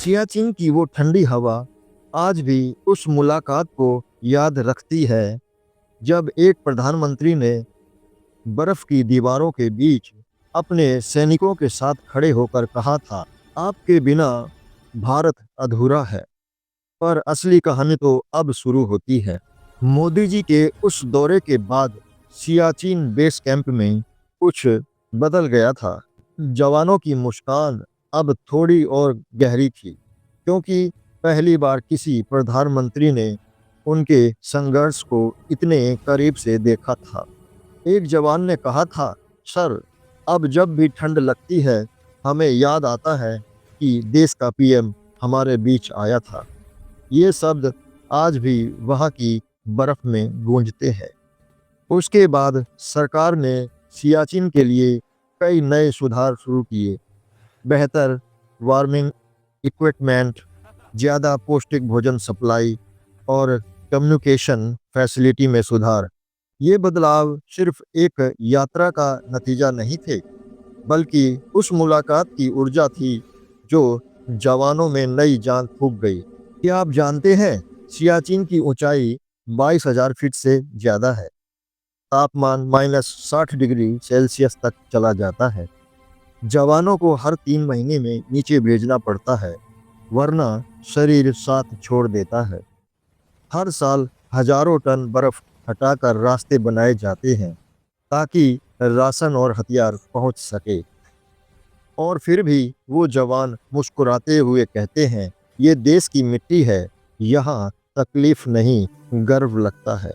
सियाचिन की वो ठंडी हवा आज भी उस मुलाकात को याद रखती है जब एक प्रधानमंत्री ने बर्फ की दीवारों के बीच अपने सैनिकों के साथ खड़े होकर कहा था, आपके बिना भारत अधूरा है। पर असली कहानी तो अब शुरू होती है। मोदी जी के उस दौरे के बाद सियाचिन बेस कैंप में कुछ बदल गया था। जवानों की मुस्कान अब थोड़ी और गहरी थी, क्योंकि पहली बार किसी प्रधानमंत्री ने उनके संघर्ष को इतने करीब से देखा था। एक जवान ने कहा था, सर, अब जब भी ठंड लगती है हमें याद आता है कि देश का पीएम हमारे बीच आया था। ये शब्द आज भी वहाँ की बर्फ में गूंजते हैं। उसके बाद सरकार ने सियाचिन के लिए कई नए सुधार शुरू किए। बेहतर वार्मिंग इक्विपमेंट, ज़्यादा पौष्टिक भोजन सप्लाई और कम्युनिकेशन फैसिलिटी में सुधार। ये बदलाव सिर्फ एक यात्रा का नतीजा नहीं थे, बल्कि उस मुलाकात की ऊर्जा थी जो जवानों में नई जान फूंक गई। क्या आप जानते हैं, सियाचिन की ऊंचाई 22,000 फीट से ज़्यादा है। तापमान -60 डिग्री सेल्सियस तक चला जाता है। जवानों को हर 3 महीने में नीचे भेजना पड़ता है, वरना शरीर साथ छोड़ देता है। हर साल हजारों टन बर्फ हटाकर रास्ते बनाए जाते हैं ताकि राशन और हथियार पहुंच सके। और फिर भी वो जवान मुस्कुराते हुए कहते हैं, ये देश की मिट्टी है, यहाँ तकलीफ नहीं, गर्व लगता है।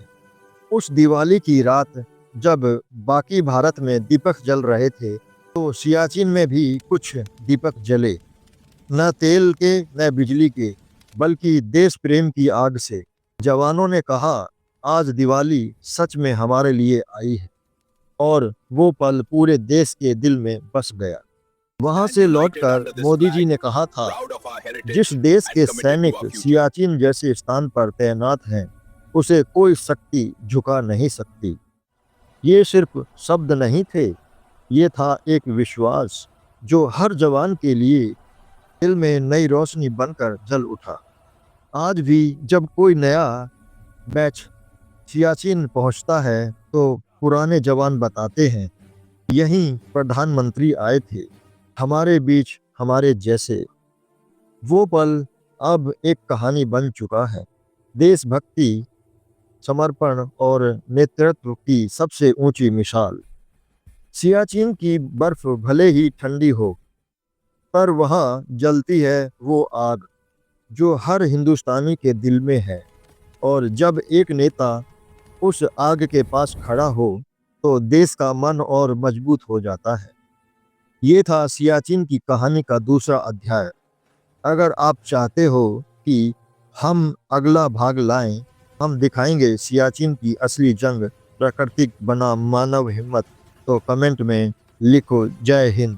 उस दिवाली की रात जब बाकी भारत में दीपक जल रहे थे, तो सियाचिन में भी कुछ दीपक जले। न तेल के न बिजली के, बल्कि देश प्रेम की आग से। जवानों ने कहा, आज दिवाली सच में हमारे लिए आई है। और वो पल पूरे देश के दिल में बस गया। वहां से लौटकर मोदी जी ने कहा था, जिस देश के सैनिक सियाचिन जैसे स्थान पर तैनात हैं, उसे कोई शक्ति झुका नहीं सकती। ये सिर्फ शब्द नहीं थे, ये था एक विश्वास जो हर जवान के लिए दिल में नई रोशनी बनकर जल उठा। आज भी जब कोई नया बैच सियाचिन पहुंचता है तो पुराने जवान बताते हैं, यहीं प्रधानमंत्री आए थे, हमारे बीच हमारे जैसे। वो पल अब एक कहानी बन चुका है। देशभक्ति, समर्पण और नेतृत्व की सबसे ऊंची मिसाल। सियाचिन की बर्फ भले ही ठंडी हो, पर वहाँ जलती है वो आग जो हर हिंदुस्तानी के दिल में है। और जब एक नेता उस आग के पास खड़ा हो तो देश का मन और मजबूत हो जाता है। ये था सियाचिन की कहानी का दूसरा अध्याय। अगर आप चाहते हो कि हम अगला भाग लाएं, हम दिखाएंगे सियाचिन की असली जंग, प्राकृतिक बनाम मानव हिम्मत, तो कमेंट में लिखो जय हिंद।